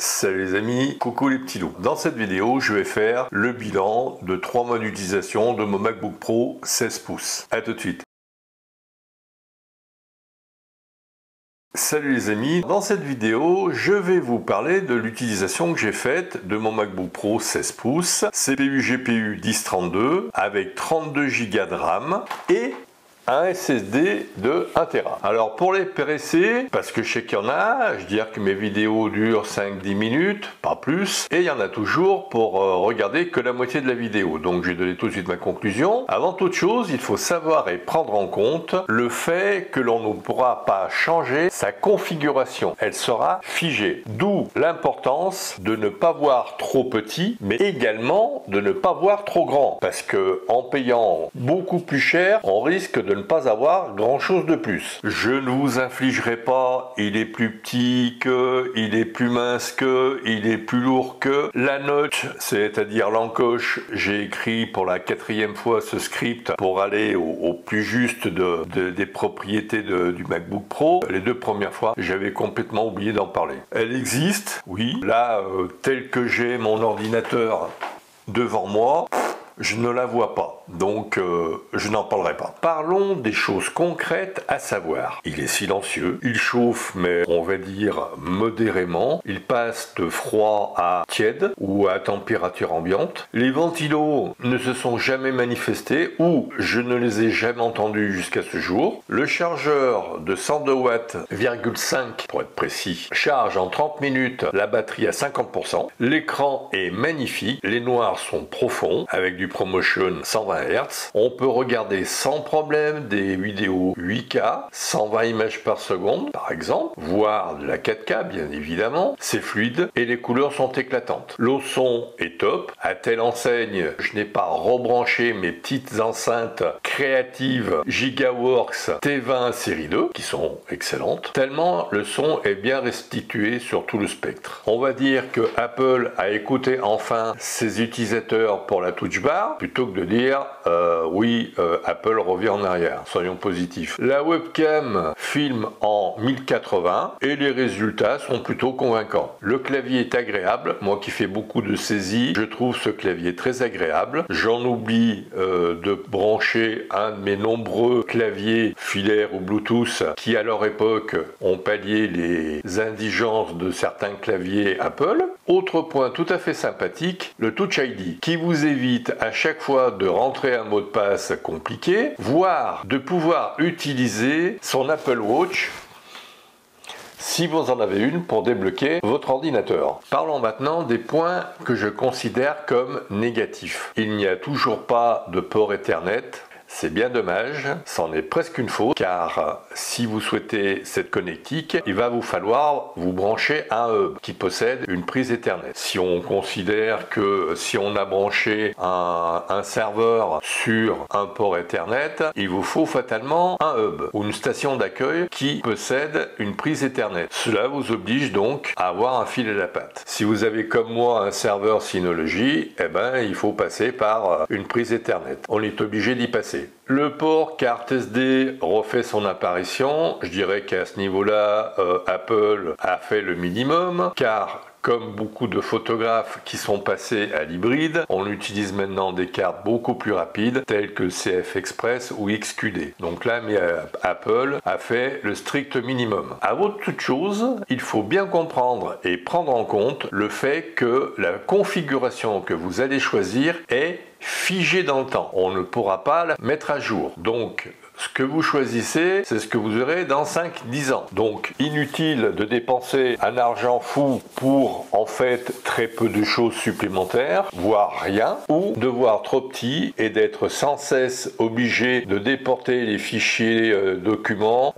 Salut les amis, coucou les petits loups. Dans cette vidéo, je vais faire le bilan de 3 mois d'utilisation de mon MacBook Pro 16 pouces. A tout de suite. Salut les amis, dans cette vidéo, je vais vous parler de l'utilisation que j'ai faite de mon MacBook Pro 16 pouces, CPU GPU 1032 avec 32 Go de RAM et un SSD de 1 Tera. Alors pour les pressés, parce que je sais qu'il y en a, je dirais que mes vidéos durent 5-10 minutes, pas plus, et il y en a toujours pour regarder que la moitié de la vidéo. Donc je vais donner tout de suite ma conclusion. Avant toute chose, il faut savoir et prendre en compte le fait que l'on ne pourra pas changer sa configuration. Elle sera figée. D'où l'importance de ne pas voir trop petit, mais également de ne pas voir trop grand. Parce que en payant beaucoup plus cher, on risque de ne pas avoir grand chose de plus. Je ne vous infligerai pas il est plus petit que, il est plus mince que, il est plus lourd que. La note, c'est-à-dire l'encoche, j'ai écrit pour la 4e fois ce script pour aller au plus juste des propriétés du MacBook Pro. Les 2 premières fois, j'avais complètement oublié d'en parler. Elle existe, oui. Là, tel que j'ai mon ordinateur devant moi, je ne la vois pas, donc je n'en parlerai pas. Parlons des choses concrètes à savoir. Il est silencieux, il chauffe, mais on va dire modérément. Il passe de froid à tiède ou à température ambiante. Les ventilos ne se sont jamais manifestés ou je ne les ai jamais entendus jusqu'à ce jour. Le chargeur de 102 watts, 5 pour être précis, charge en 30 minutes la batterie à 50%. L'écran est magnifique, les noirs sont profonds avec du ProMotion 120 Hz. On peut regarder sans problème des vidéos 8K, 120 images par seconde par exemple, voire de la 4K bien évidemment. C'est fluide et les couleurs sont éclatantes. Le son est top. À telle enseigne, je n'ai pas rebranché mes petites enceintes créatives Gigaworks T20 série 2 qui sont excellentes, tellement le son est bien restitué sur tout le spectre. On va dire que Apple a écouté enfin ses utilisateurs pour la touch bar plutôt que de dire oui, Apple revient en arrière. Soyons positifs. La webcam filme en 1080 et les résultats sont plutôt convaincants. Le clavier est agréable. Moi qui fais beaucoup de saisies, je trouve ce clavier très agréable. J'en oublie de brancher un de mes nombreux claviers filaires ou Bluetooth qui à leur époque ont pallié les indigences de certains claviers Apple. Autre point tout à fait sympathique, le Touch ID qui vous évite à chaque fois de rentrer un mot de passe compliqué, voire de pouvoir utiliser son Apple Watch si vous en avez une pour débloquer votre ordinateur. Parlons maintenant des points que je considère comme négatifs. Il n'y a toujours pas de port Ethernet. C'est bien dommage, c'en est presque une faute, car si vous souhaitez cette connectique, il va vous falloir vous brancher un hub qui possède une prise Ethernet. Si on considère que si on a branché un serveur sur un port Ethernet, il vous faut fatalement un hub ou une station d'accueil qui possède une prise Ethernet. Cela vous oblige donc à avoir un fil à la patte. Si vous avez comme moi un serveur Synology, eh ben, il faut passer par une prise Ethernet. On est obligé d'y passer. Le port carte SD refait son apparition. Je dirais qu'à ce niveau-là, Apple a fait le minimum, car comme beaucoup de photographes qui sont passés à l'hybride, on utilise maintenant des cartes beaucoup plus rapides telles que CF Express ou XQD. Donc là, Apple a fait le strict minimum. Avant toute chose, il faut bien comprendre et prendre en compte le fait que la configuration que vous allez choisir est figée dans le temps. On ne pourra pas la mettre à jour. Donc, ce que vous choisissez, c'est ce que vous aurez dans 5-10 ans. Donc, inutile de dépenser un argent fou pour, en fait, très peu de choses supplémentaires, voire rien, ou de voir trop petit et d'être sans cesse obligé de déporter les fichiers documents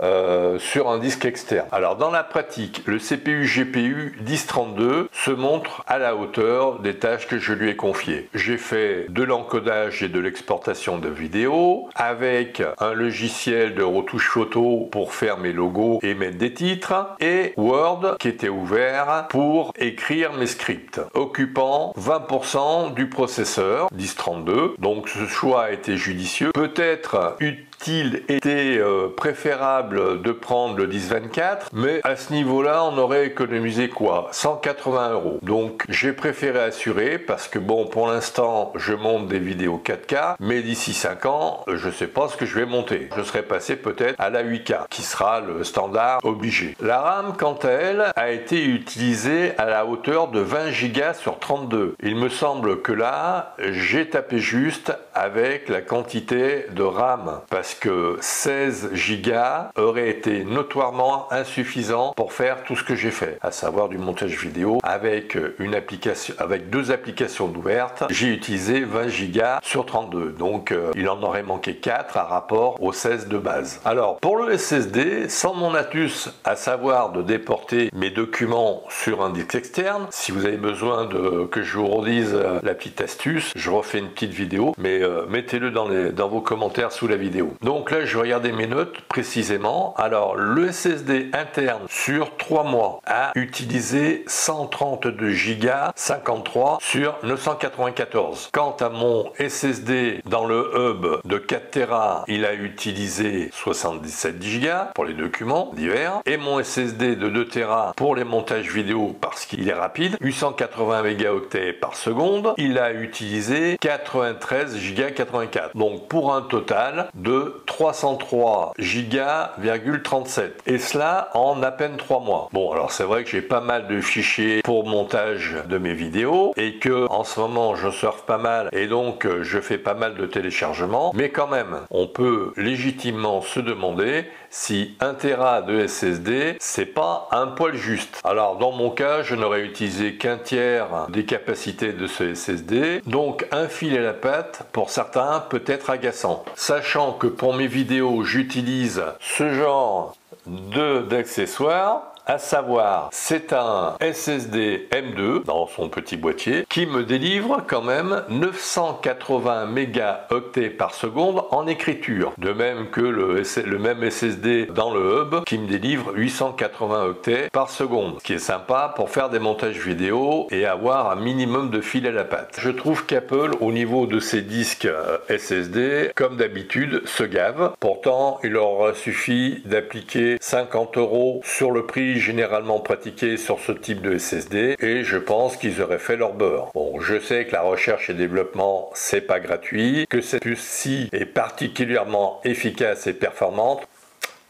sur un disque externe. Alors, dans la pratique, le CPU GPU 1032 se montre à la hauteur des tâches que je lui ai confiées. J'ai fait de l'encodage et de l'exportation de vidéos avec un logiciel de retouche photo pour faire mes logos et mettre des titres, et Word qui était ouvert pour écrire mes scripts, occupant 20% du processeur 1032. Donc ce choix a été judicieux. Peut-être t-il été préférable de prendre le 10-24, mais à ce niveau-là, on aurait économisé quoi? 180 €. Donc j'ai préféré assurer parce que bon, pour l'instant, je monte des vidéos 4K, mais d'ici 5 ans, je sais pas ce que je vais monter. Je serai passé peut-être à la 8K, qui sera le standard obligé. La RAM, quant à elle, a été utilisée à la hauteur de 20 Go sur 32. Il me semble que là, j'ai tapé juste avec la quantité de RAM, parce que 16 Go aurait été notoirement insuffisant pour faire tout ce que j'ai fait, à savoir du montage vidéo avec une application, avec 2 applications ouvertes. J'ai utilisé 20 Go sur 32, donc il en aurait manqué 4 à rapport aux 16 de base. Alors pour le SSD, sans mon astuce, à savoir de déporter mes documents sur un disque externe, si vous avez besoin que je vous redise la petite astuce, je refais une petite vidéo, mais mettez-le dans vos commentaires sous la vidéo. Donc là, je vais regarder mes notes précisément. Alors le SSD interne sur 3 mois a utilisé 132 Go 53 sur 994. Quant à mon SSD dans le hub de 4 Tera, il a utilisé 77 Go pour les documents divers, et mon SSD de 2 Tera pour les montages vidéo parce qu'il est rapide, 880 mégaoctets par seconde, il a utilisé 93 Go 84. Donc pour un total de 303 Go,37, et cela en à peine 3 mois. Bon, alors c'est vrai que j'ai pas mal de fichiers pour montage de mes vidéos et que en ce moment je surfe pas mal et donc je fais pas mal de téléchargements, mais quand même on peut légitimement se demander si 1 Tera de SSD c'est pas un poil juste. Alors dans mon cas, je n'aurais utilisé qu'un tiers des capacités de ce SSD, donc un fil à la patte pour certains peut être agaçant, sachant que pour mes vidéos j'utilise ce genre d'accessoires, à savoir c'est un SSD M2 dans son petit boîtier qui me délivre quand même 980 mégaoctets par seconde en écriture, de même que le même SSD dans le hub qui me délivre 880 octets par seconde, ce qui est sympa pour faire des montages vidéo et avoir un minimum de fil à la patte. Je trouve qu'Apple, au niveau de ses disques SSD, comme d'habitude, se gave. Pourtant, il leur aura suffi d'appliquer 50 € sur le prix généralement pratiqué sur ce type de SSD et je pense qu'ils auraient fait leur beurre. Bon, je sais que la recherche et développement c'est pas gratuit, que cette puce-ci est particulièrement efficace et performante,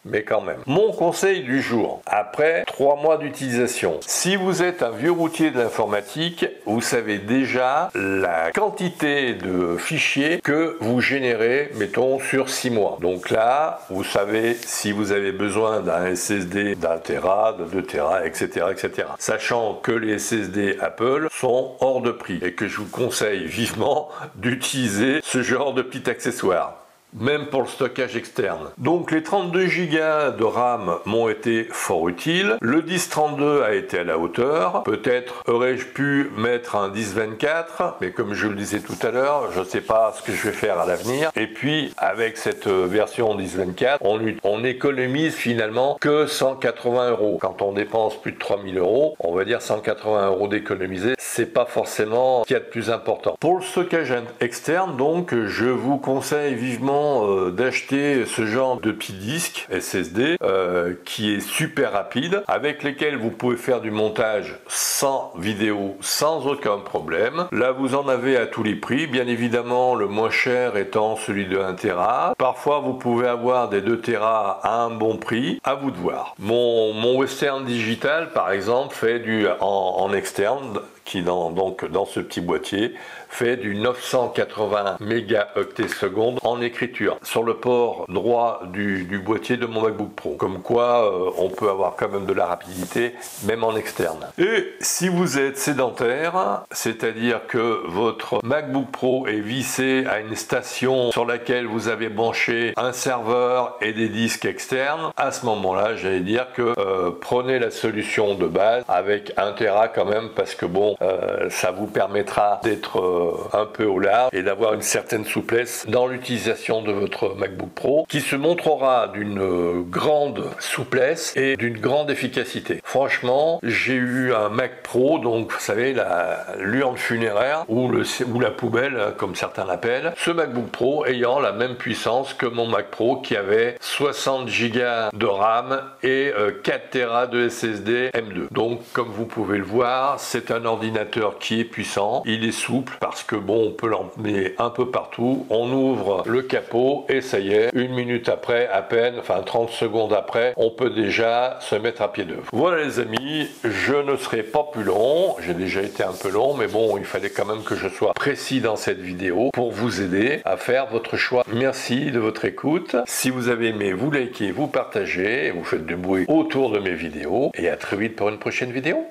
mais quand même. Mon conseil du jour, après 3 mois d'utilisation, si vous êtes un vieux routier de l'informatique, vous savez déjà la quantité de fichiers que vous générez, mettons, sur 6 mois. Donc là, vous savez si vous avez besoin d'un SSD d'1 Tera, de 2 Tera, etc., etc. Sachant que les SSD Apple sont hors de prix et que je vous conseille vivement d'utiliser ce genre de petit accessoire, même pour le stockage externe. Donc les 32 Go de RAM m'ont été fort utiles. Le 1032 a été à la hauteur. Peut-être aurais-je pu mettre un 1024, mais comme je le disais tout à l'heure, je ne sais pas ce que je vais faire à l'avenir. Et puis avec cette version 1024, on économise finalement que 180 €. Quand on dépense plus de 3000 €, on va dire 180 € d'économiser. C'est pas forcément ce qu'il y a de plus important. Pour le stockage externe, donc, je vous conseille vivement d'acheter ce genre de petits disques SSD qui est super rapide, avec lesquels vous pouvez faire du montage sans vidéo, sans aucun problème. Là, vous en avez à tous les prix. Bien évidemment, le moins cher étant celui de 1 Tera. Parfois, vous pouvez avoir des 2 Tera à un bon prix. À vous de voir. Mon Western Digital, par exemple, fait en externe, qui dans ce petit boîtier fait du 980 mégaoctets seconde en écriture sur le port droit du boîtier de mon MacBook Pro. Comme quoi on peut avoir quand même de la rapidité même en externe. Et si vous êtes sédentaire, c'est-à-dire que votre MacBook Pro est vissé à une station sur laquelle vous avez branché un serveur et des disques externes, à ce moment-là, j'allais dire que prenez la solution de base avec 1 Tera quand même, parce que bon, ça vous permettra d'être un peu au large et d'avoir une certaine souplesse dans l'utilisation de votre MacBook Pro, qui se montrera d'une grande souplesse et d'une grande efficacité. Franchement, j'ai eu un Mac Pro, donc vous savez, l'urne funéraire ou la poubelle, comme certains l'appellent. Ce MacBook Pro ayant la même puissance que mon Mac Pro qui avait 60 Go de RAM et 4 Tera de SSD M2. Donc, comme vous pouvez le voir, c'est un ordinateur qui est puissant. Il est souple parce que bon, on peut l'emmener un peu partout. On ouvre le capot et ça y est, une minute après, à peine, enfin 30 secondes après, on peut déjà se mettre à pied d'œuvre. Voilà les amis, je ne serai pas plus long. J'ai déjà été un peu long, mais bon, il fallait quand même que je sois précis dans cette vidéo pour vous aider à faire votre choix. Merci de votre écoute. Si vous avez aimé, vous likez, vous partagez, vous faites du bruit autour de mes vidéos et à très vite pour une prochaine vidéo.